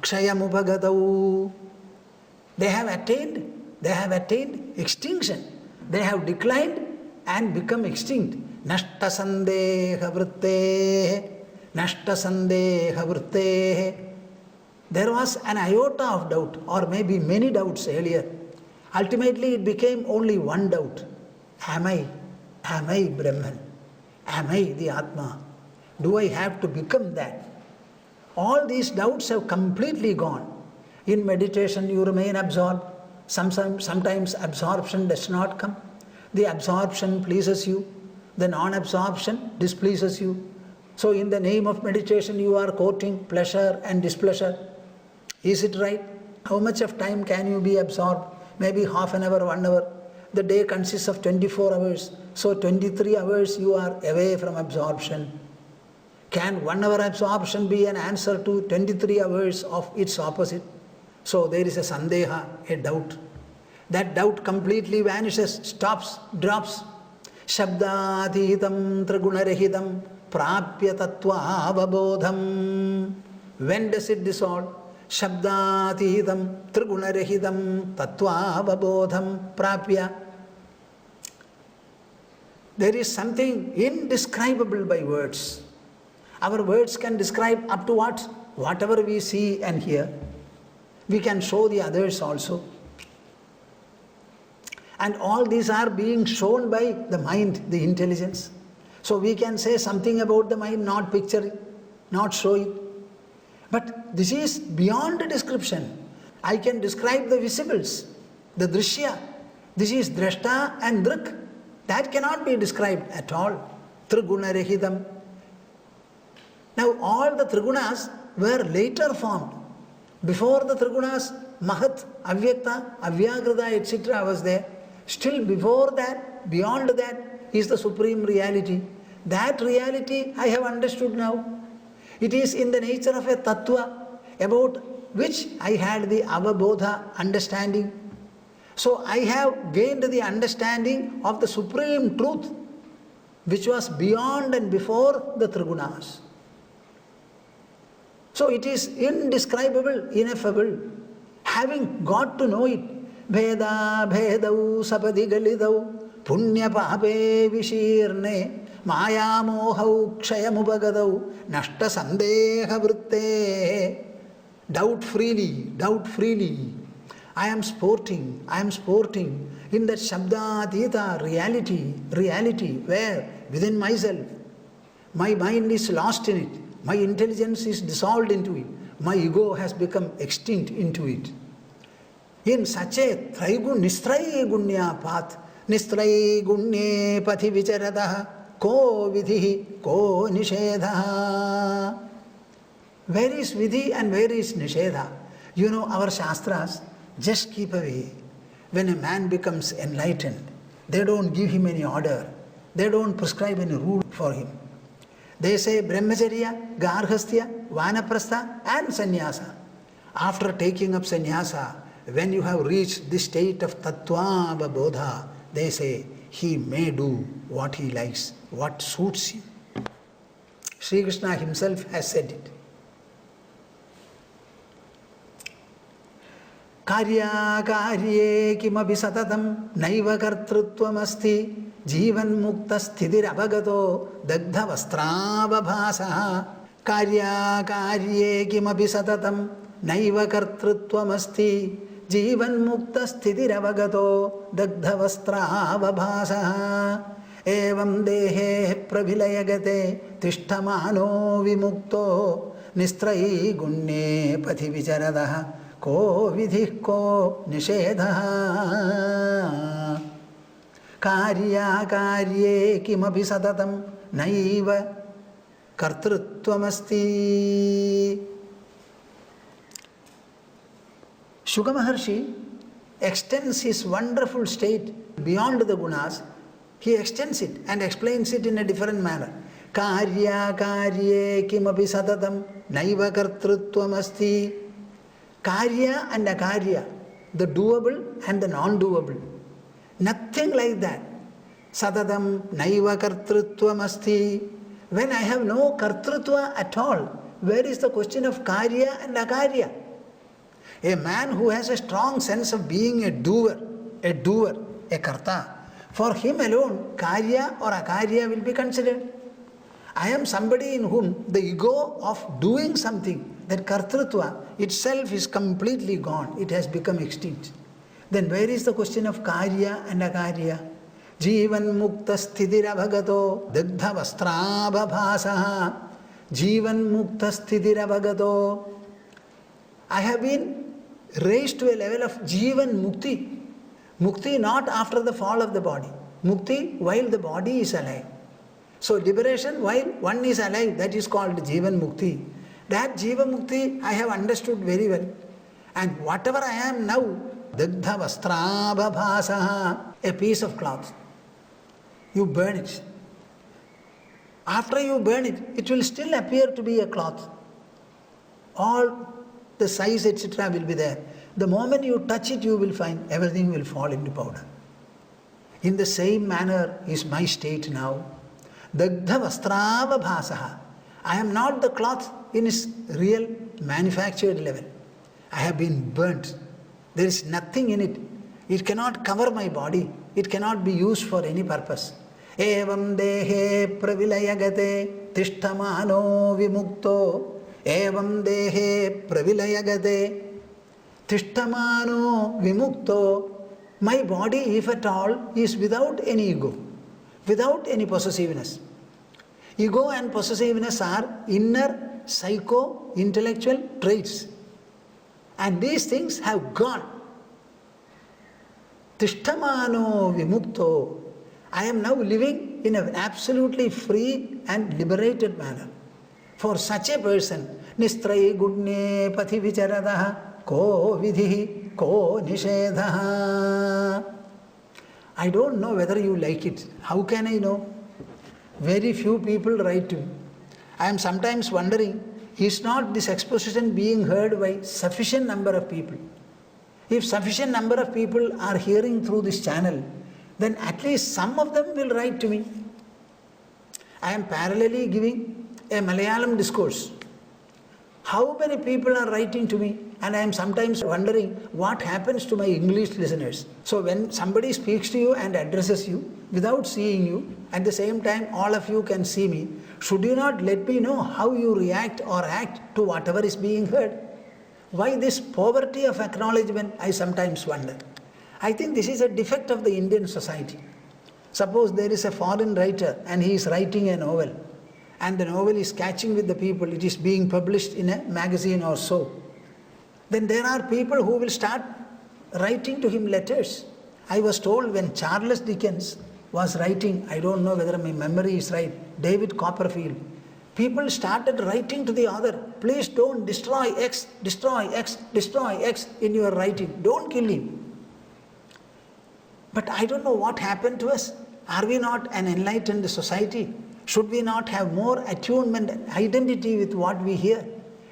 kshayamupagatau. They have attained extinction. They have declined and become extinct. Nashta sandeha vrittehe. Nashta sandeha vrittehe. There was an iota of doubt, or maybe many doubts earlier. Ultimately it became only one doubt. Am I Brahman? Am I the Atma? Do I have to become that? All these doubts have completely gone. In meditation you remain absorbed. Sometimes absorption does not come. The absorption pleases you. The non-absorption displeases you. So in the name of meditation you are courting pleasure and displeasure. Is it right? How much of time can you be absorbed? Maybe half an hour, 1 hour. The day consists of 24 hours. So 23 hours you are away from absorption. Can 1 hour absorption be an answer to 23 hours of its opposite? So there is a sandeha, a doubt. That doubt completely vanishes, stops, drops. Shabdatitam trigunarahitam prapya tattva avabodham. When does it dissolve? Shabdatitam trigunarahitam tattva avabodham prapya. There is something indescribable by words. Our words can describe up to what? Whatever we see and hear. We can show the others also. And all these are being shown by the mind, the intelligence. So we can say something about the mind, not picture it, not show it. But this is beyond description. I can describe the visibles, the drishya. This is drashta and drik. That cannot be described at all. Trigunarahidam. Now all the trigunas were later formed. Before the trigunas, Mahat, Avyakta, Avyagrata, etc. was there. Still before that, beyond that, is the supreme reality. That reality I have understood now. It is in the nature of a tattva, about which I had the avabodha, understanding. So I have gained the understanding of the supreme truth, which was beyond and before the trigunas. So it is indescribable, ineffable. Having got to know it, Veda Bhedau Sapadigalidau Punya Pape Vishirne Maya Mohau Kshayamupagadau Nashta Sandeha Vritte. Doubt freely. I am sporting in that Shabdatita reality where within myself my mind is lost in it, my intelligence is dissolved into it, my ego has become extinct into it. In such a Nistraigunya path, Nistraigunya pathi vicharadaha, ko vidhi, ko nishedha. Where is vidhi and where is nishedha? You know, our shastras just keep away. When a man becomes enlightened, they don't give him any order. They don't prescribe any rule for him. They say brahmacharya, garhastya, vanaprastha and sannyasa. After taking up sannyasa, when you have reached this state of tattva bodha, they say he may do what he likes, what suits him. Sri Krishna himself has said it. Karya karye kimapi satatam naiva kartrutvam asti jivan mukta sthitir abagato dagdha vastrabhabhasa. Karya karye kimapi satatam naiva kartrutvam asti jivan mukta sthitir abagato dagdha vastrabhabhasa. Evam dehe pravilayagate tishtamano vimukto nistrayi gunne pathi vicharadaha ko vidhi ko nishedha. Karya karye kimapi satatam naiva kartrutvam asti. Shuka Maharshi extends his wonderful state beyond the gunas. He extends it and explains it in a different manner. Karya karye kimapi satatam naiva kartrutvam asti. Karya and akarya, the doable and the non-doable. Nothing like that. Satatam naiva kartrutvam asti. When I have no kartrutva at all, where is the question of karya and akarya? A man who has a strong sense of being a doer, a karta, for him alone, karya or akarya will be considered. I am somebody in whom the ego of doing something, that kartrutva itself is completely gone. It has become extinct. Then where is the question of karya and akarya? Jivan mukta sthitira bhagato dagdha vastrabhabhasaha. Jivan mukta sthitira bhagato. I have been raised to a level of Jivan Mukti. Mukti not after the fall of the body. Mukti while the body is alive. So liberation while one is alive, that is called Jivan Mukti. That Jivan Mukti I have understood very well. And whatever I am now, Dagdha Vastrabhabhasaha, a piece of cloth. You burn it. After you burn it, it will still appear to be a cloth. All the size, etc. will be there. The moment you touch it, you will find everything will fall into powder. In the same manner is my state now. Dagdha vastrabhabhasaha. I am not the cloth in its real manufactured level. I have been burnt. There is nothing in it. It cannot cover my body. It cannot be used for any purpose. Evam dehe pravilayagate tishtamano vimukto. Evam dehe pravilayagate tishtamano vimukto. My body, if at all, is without any ego, without any possessiveness. Ego and possessiveness are inner psycho-intellectual traits. And these things have gone. Tishtamano vimukto. I am now living in an absolutely free and liberated manner. For such a person, Nistrayi Gudne Pathi Vicharadaha Ko Vidhi Ko Nishedhaha. I don't know whether you like it. How can I know? Very few people write to me. I am sometimes wondering, is not this exposition being heard by sufficient number of people? If sufficient number of people are hearing through this channel, then at least some of them will write to me. I am parallelly giving a Malayalam discourse. How many people are writing to me? And I am sometimes wondering what happens to my English listeners. So when somebody speaks to you and addresses you without seeing you, at the same time all of you can see me, should you not let me know how you react or act to whatever is being heard? Why this poverty of acknowledgement, I sometimes wonder. I think this is a defect of the Indian society. Suppose there is a foreign writer and he is writing a novel, and the novel is catching with the people, it is being published in a magazine or so. Then there are people who will start writing to him letters. I was told when Charles Dickens was writing, I don't know whether my memory is right, David Copperfield, people started writing to the author, please don't destroy X, destroy X, destroy X in your writing, don't kill him. But I don't know what happened to us. Are we not an enlightened society? Should we not have more attunement and identity with what we hear?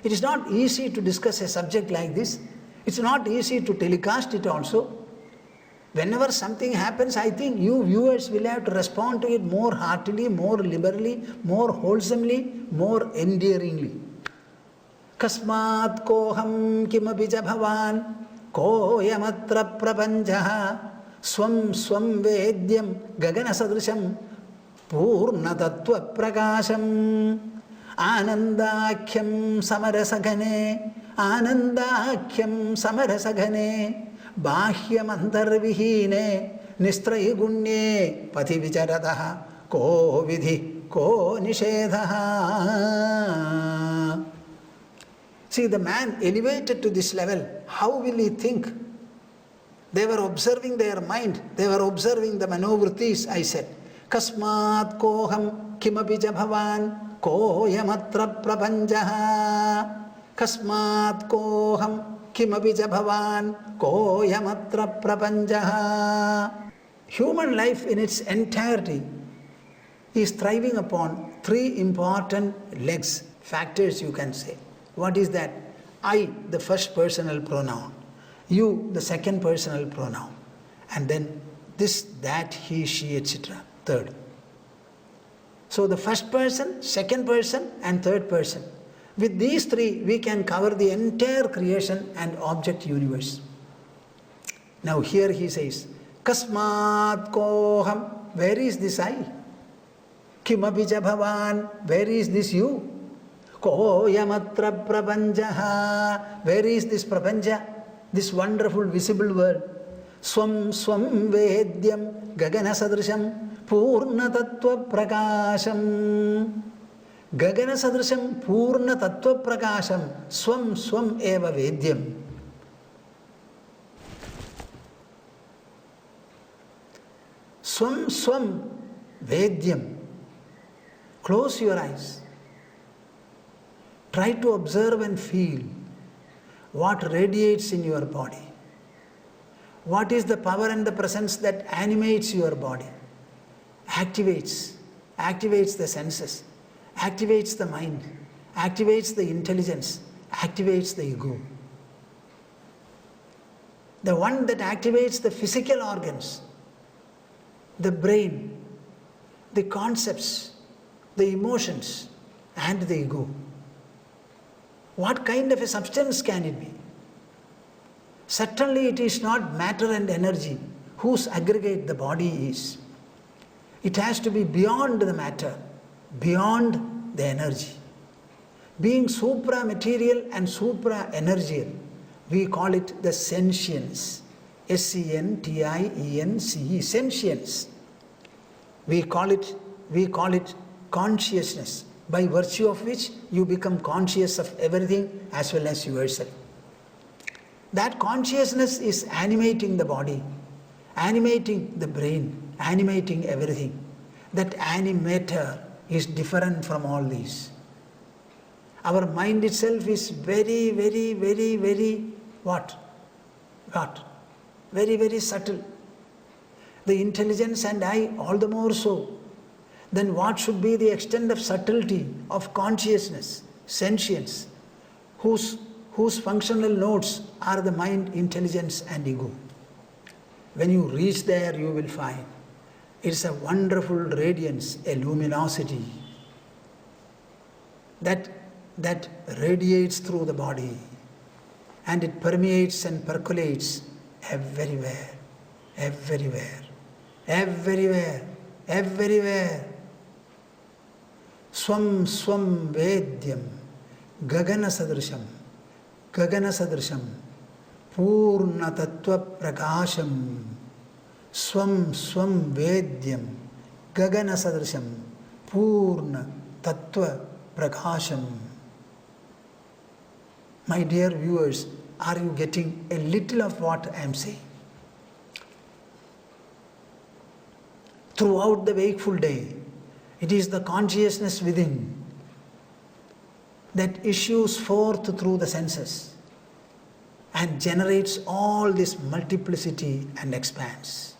It is not easy to discuss a subject like this. It's not easy to telecast it also. Whenever something happens, I think you viewers will have to respond to it more heartily, more liberally, more wholesomely, more endearingly. Kasmat koham kimapi bhavan koyamatra prapanjaha swam swam vedyam gagana sadrisham purna tattva prakasham anandakhyam samarasagane bahyam antarvihine nistrayi gunye pathi vicharadaha ko vidhi ko nishedhaha. See, the man elevated to this level, how will he think? They were observing their mind, they were observing the manovritis, I said. Kasmat koham kimapi bhavan koyamatra prapanjaha. Kasmat koham kimapi bhavan koyamatra prapanjaha. Human life in its entirety is thriving upon three important legs, factors you can say. What is that? I, the first personal pronoun. You, the second personal pronoun. And then this, that, he, she, etc. Third. So the first person, second person and third person. With these three, we can cover the entire creation and object universe. Now here he says, Kasmat koham, where is this I? Kimapicha bhavan, where is this you? Koyamatra prapanjaha, where is this prapanja, this wonderful visible world? Swam swam vedyam gagana sadrisham purna tattva prakasham. Gagana sadrisham purna tattva prakasham swam swam eva vedyam. Swam swam vedyam. Close your eyes. Try to observe and feel what radiates in your body. What is the power and the presence that animates your body, activates the senses, activates the mind, activates the intelligence, activates the ego. The one that activates the physical organs, the brain, the concepts, the emotions, and the ego. What kind of a substance can it be? Certainly it is not matter and energy whose aggregate the body is. It has to be beyond the matter, beyond the energy. Being supra-material and supra-energial, we call it the sentience. S-E-N-T-I-E-N-C-E, sentience. We call it consciousness, by virtue of which you become conscious of everything as well as yourself. That consciousness is animating the body, animating the brain, animating everything. That animator is different from all these. Our mind itself is very, very, very, very what? Very, very subtle. The intelligence and I all the more so. Then what should be the extent of subtlety of consciousness, sentience, whose functional nodes are the mind, intelligence and ego. When you reach there, you will find it's a wonderful radiance, a luminosity that radiates through the body, and it permeates and percolates everywhere, everywhere, everywhere, everywhere. Swam swam vedyam gagana sadrisham purna tattva prakasham. Swam swam vedyam gagana sadrisham purna tattva prakasham. My dear viewers, are you getting a little of what I am saying? Throughout the wakeful day, it is the consciousness within that issues forth through the senses and generates all this multiplicity and expanse.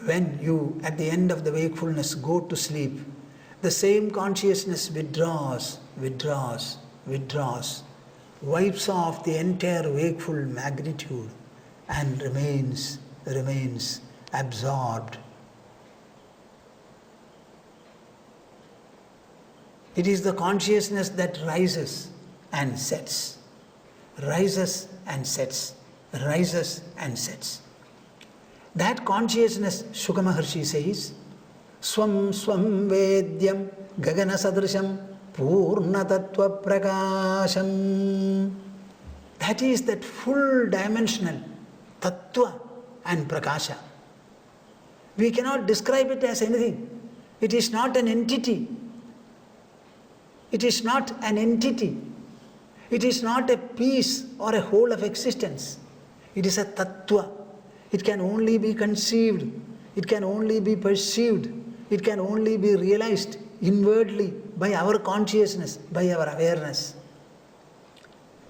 When you, at the end of the wakefulness, go to sleep, the same consciousness withdraws, wipes off the entire wakeful magnitude and remains absorbed. It is the consciousness that rises and sets, rises and sets, rises and sets. That consciousness, Shuka Maharshi says, Swam swam vedyam gagana sadrisham purna tattva prakasham. That is that full dimensional tattva and prakasha. We cannot describe it as anything. It is not an entity. It is not an entity. It is not a piece or a whole of existence. It is a tattva. It can only be conceived. It can only be perceived. It can only be realized inwardly by our consciousness, by our awareness.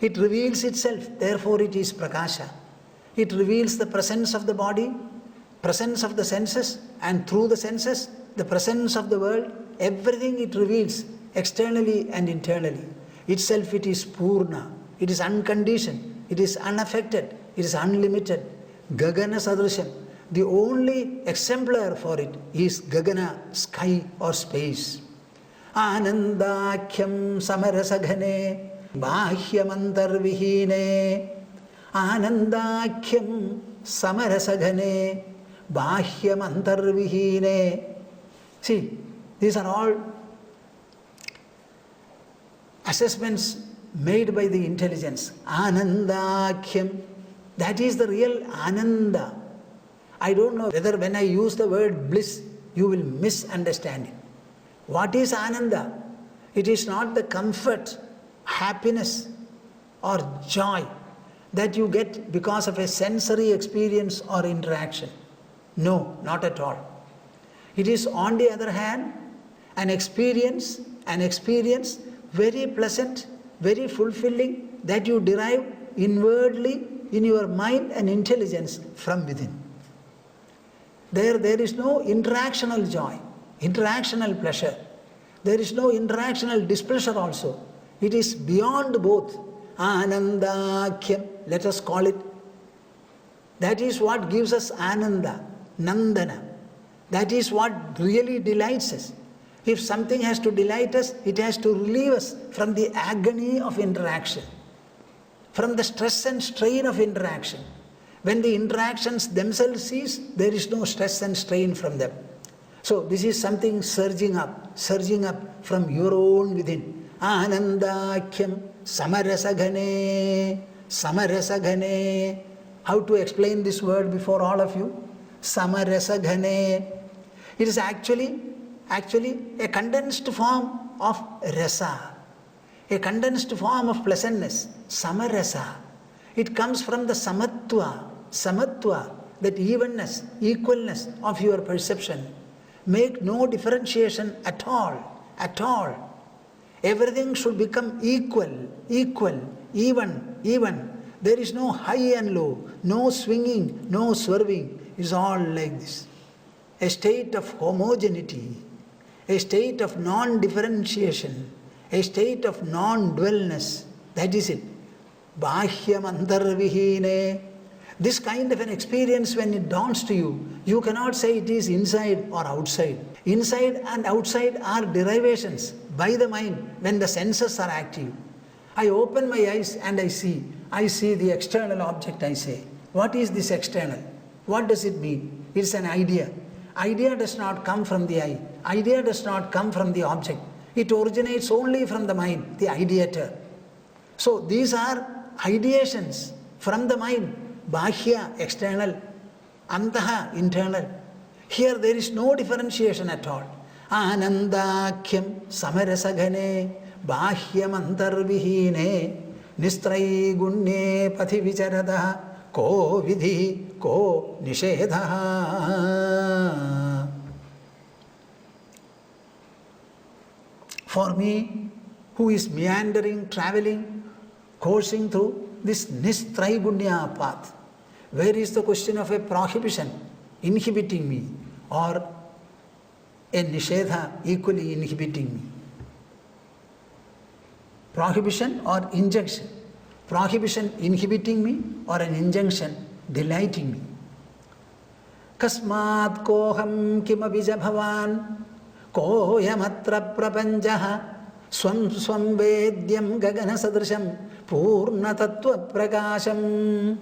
It reveals itself, therefore it is prakasha. It reveals the presence of the body, presence of the senses, and through the senses, the presence of the world. Everything it reveals, externally and internally. Itself it is purna, it is unconditioned, it is unaffected, it is unlimited. Gagana sadrisham. The only exemplar for it is Gagana, sky or space. Anandakhyam samarasaghane bahyam Anandakhyam samarasaghane bahyam. See, these are all assessments made by the intelligence. Anandakhyam, that is the real Ananda. I don't know whether when I use the word bliss, you will misunderstand it. What is Ananda? It is not the comfort, happiness or joy that you get because of a sensory experience or interaction. No, not at all. It is, on the other hand, an experience very pleasant, very fulfilling, that you derive inwardly in your mind and intelligence from within. There is no interactional joy, interactional pleasure. There is no interactional displeasure also. It is beyond both. Anandakhyam, let us call it. That is what gives us Ananda, Nandana. That is what really delights us. If something has to delight us, it has to relieve us from the agony of interaction, from the stress and strain of interaction. When the interactions themselves cease, there is no stress and strain from them. So this is something surging up from your own within. Anandakhyam samarasaghane. Samarasaghane. How to explain this word before all of you? Samarasaghane. It is actually a condensed form of rasa, a condensed form of pleasantness, samarasa. It comes from the samatva, that evenness, equalness of your perception. Make no differentiation at all. Everything should become equal, even. There is no high and low, no swinging, no swerving. It's all like this. A state of homogeneity, a state of non-differentiation, a state of non-dwellness. That is it. Bahyam antarvihine. This kind of an experience, when it dawns to you, you cannot say it is inside or outside. Inside and outside are derivations by the mind when the senses are active. I open my eyes and I see the external object, I say. What is this external? What does it mean? It's an idea. Idea does not come from the eye. Idea does not come from the object. It originates only from the mind, the ideator. So these are ideations from the mind. Bahya, external. Antaha, internal. Here there is no differentiation at all. Anandakhyam samarasaghane bahyam antarvihine nistrai gunne pathi vicharadaha ko vidhi ko nishedha. For me, who is meandering, traveling, coursing through this nistraigunya path, where is the question of a prohibition inhibiting me or a nishedha equally inhibiting me? Prohibition or injunction? Prohibition inhibiting me or an injunction delighting me? Kasmat koham kimabija bhavan koyamatra prapanjaha swam swam vedyam gagana sadrisham purna tattva prakasham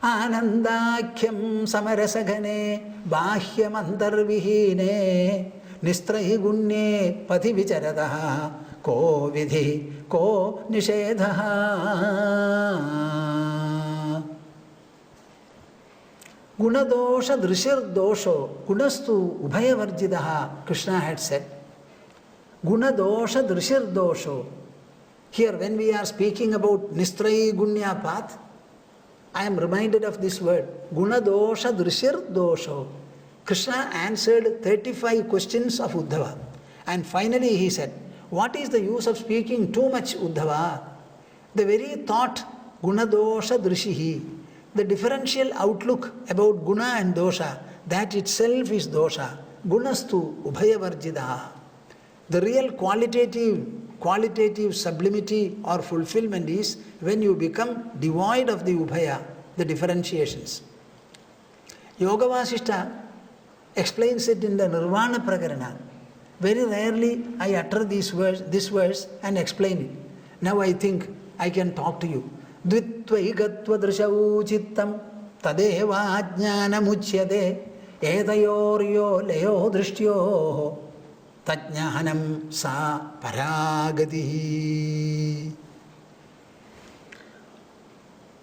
anandakhyam samarasaghane bahyam antarvihine nistrahi gunne pathi vicharadaha ko vidhi ko nishedha. Gunadosha drishir dosho gunastu ubhayavarjidaha, Krishna had said. Gunadosha drishir dosho. Here when we are speaking about Nistrayi Gunya path, I am reminded of this word, Gunadosha drishir dosho. Krishna answered 35 questions of Uddhava. And finally he said, what is the use of speaking too much, Uddhava? The very thought, Gunadosha drishihi, the differential outlook about guna and dosha, that itself is dosha. Gunastu ubhayavarjidaha. The real qualitative sublimity or fulfillment is when you become devoid of the ubhaya, the differentiations. Yoga Vasishta explains it in the Nirvana Prakarana. Very rarely I utter this verse and explain it. Now I think I can talk to you. Dvitvaigatva drishau chittam tadeva jnanamuchyate etayoryo leyo drishtyo tajnanam sa paragati.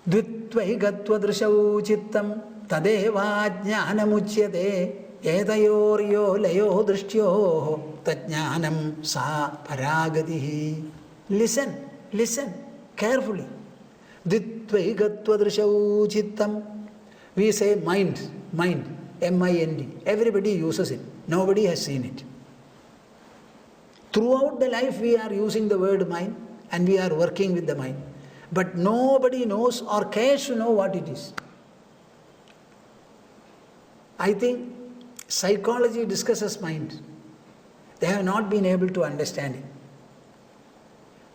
Dvitvaigatva drishau chittam tadeva jnanamuchyate etayoryo leyo drishtyo tajnanam sa paragati. Listen carefully. Dvitvaigatva drishau chittam. We say mind, M-I-N-D. Everybody uses it. Nobody has seen it. Throughout the life we are using the word mind and we are working with the mind. But nobody knows or cares to know what it is. I think psychology discusses mind. They have not been able to understand it.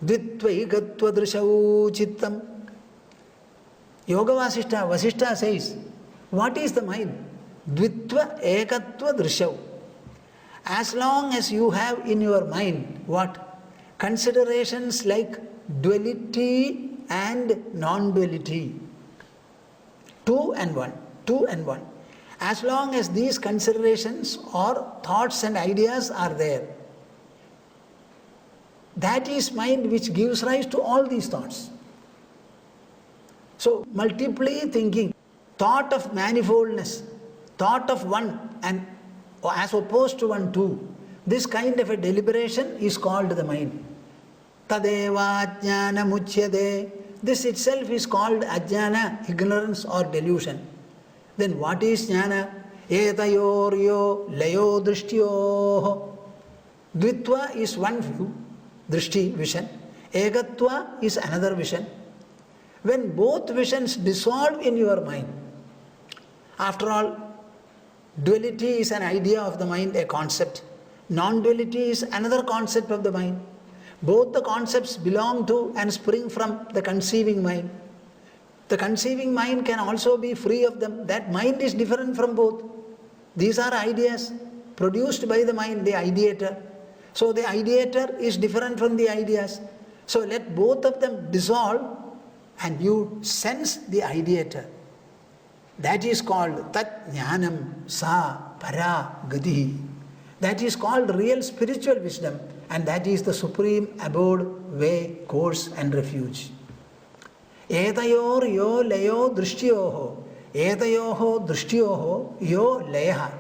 Dvitvaigatva drishau chittam. Yoga Vasishta says, what is the mind? Dvitva ekatva drishau. As long as you have in your mind what? Considerations like duality and non-duality. Two and one. As long as these considerations or thoughts and ideas are there, that is mind which gives rise to all these thoughts. So, multiply thinking, thought of manifoldness, thought of one and as opposed to one too, this kind of a deliberation is called the mind. Tadeva jnana muchyade. This itself is called ajnana, ignorance or delusion. Then what is jnana? Etayoryo leyo drishtyo. Dvitva is one view, drishti, vision. Egatva is another vision. When both visions dissolve in your mind, after all, duality is an idea of the mind, a concept. Non-duality is another concept of the mind. Both the concepts belong to and spring from the conceiving mind. The conceiving mind can also be free of them. That mind is different from both. These are ideas produced by the mind, the ideator. So the ideator is different from the ideas. So let both of them dissolve and you sense the ideator. That is called tat jnanam sa para gati. That is called real spiritual wisdom, and that is the supreme abode, way, course and refuge. Etayor yo leyo drishtyoho. Etayoho drishtyoho yo leha.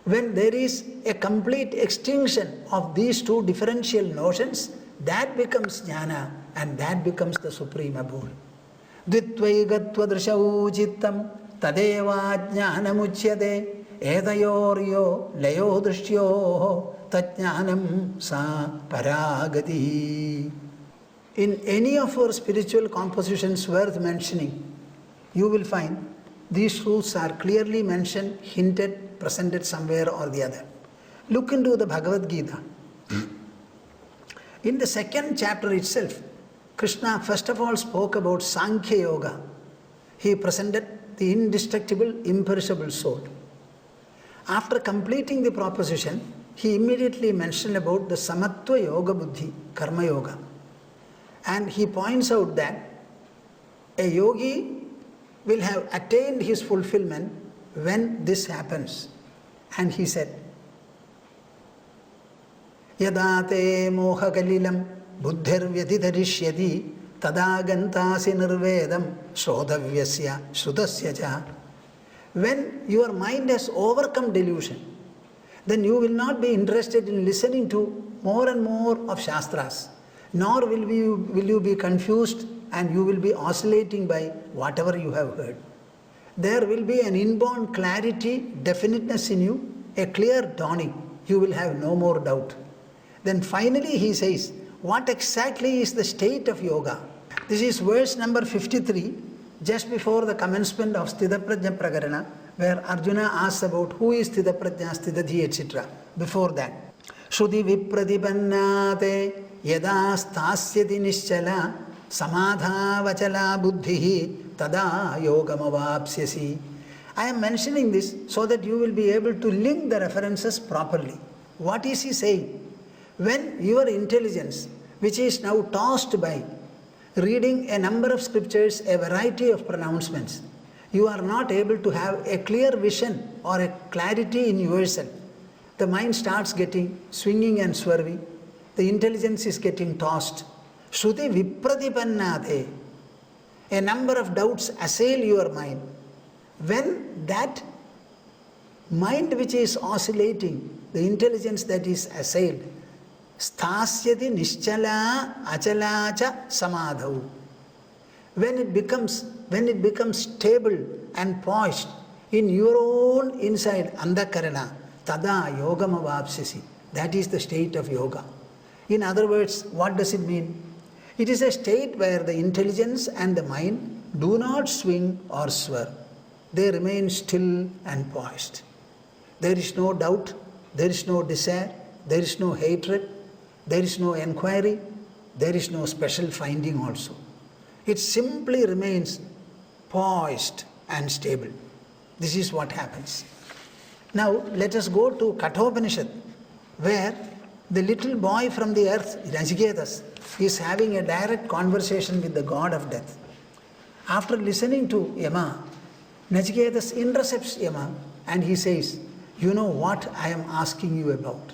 When there is a complete extinction of these two differential notions, that becomes jnana and that becomes the supreme abode. Dvitvaigatva drishau chittam tadeva jnanamuchyate etayoryo leyo drishtyo tajnanam sa paragati. In any of our spiritual compositions worth mentioning, you will find these truths are clearly mentioned, hinted, presented somewhere or the other. Look into the Bhagavad Gita. In the second chapter itself, Krishna first of all spoke about Sankhya Yoga. He presented the indestructible, imperishable soul. After completing the proposition, he immediately mentioned about the Samatva Yoga Buddhi, Karma Yoga. And he points out that a yogi will have attained his fulfillment when this happens. And he said, Yada te moha kalilam buddhir vyatitarishyati tada gantasi nirvedam srodavyasya sudasya cha. When your mind has overcome delusion, then you will not be interested in listening to more and more of Shastras, nor will you be confused and you will be oscillating by whatever you have heard. There will be an inborn clarity, definiteness in you, a clear dawning. You will have no more doubt. Then finally he says, what exactly is the state of yoga? This is verse number 53, just before the commencement of Sthitaprajna Prakarana, where Arjuna asks about who is Sthitaprajna, Sthitadhi, etc. Before that, Shruti vipradipannate yada stasyati nischala samadha vachala buddhihi tada yogamavapsyasi. I am mentioning this so that you will be able to link the references properly. What is he saying? When your intelligence, which is now tossed by reading a number of scriptures, a variety of pronouncements, you are not able to have a clear vision or a clarity in yourself. The mind starts getting swinging and swerving. The intelligence is getting tossed. Shruti vipratipannate. A number of doubts assail your mind. When that mind which is oscillating, the intelligence that is assailed, sthasyati nischala achalacha samadhau. When it becomes stable and poised in your own inside andakarana, tada yogam avapsisi. That is the state of yoga. In other words, what does it mean? It is a state where the intelligence and the mind do not swing or swerve. They remain still and poised. There is no doubt, there is no desire, there is no hatred, there is no enquiry, there is no special finding also. It simply remains poised and stable. This is what happens. Now let us go to Kathopanishad, where the little boy from the earth, Nachiketas, is having a direct conversation with the god of death. After listening to Yama, Nachiketas intercepts Yama and he says, "You know what I am asking you about?"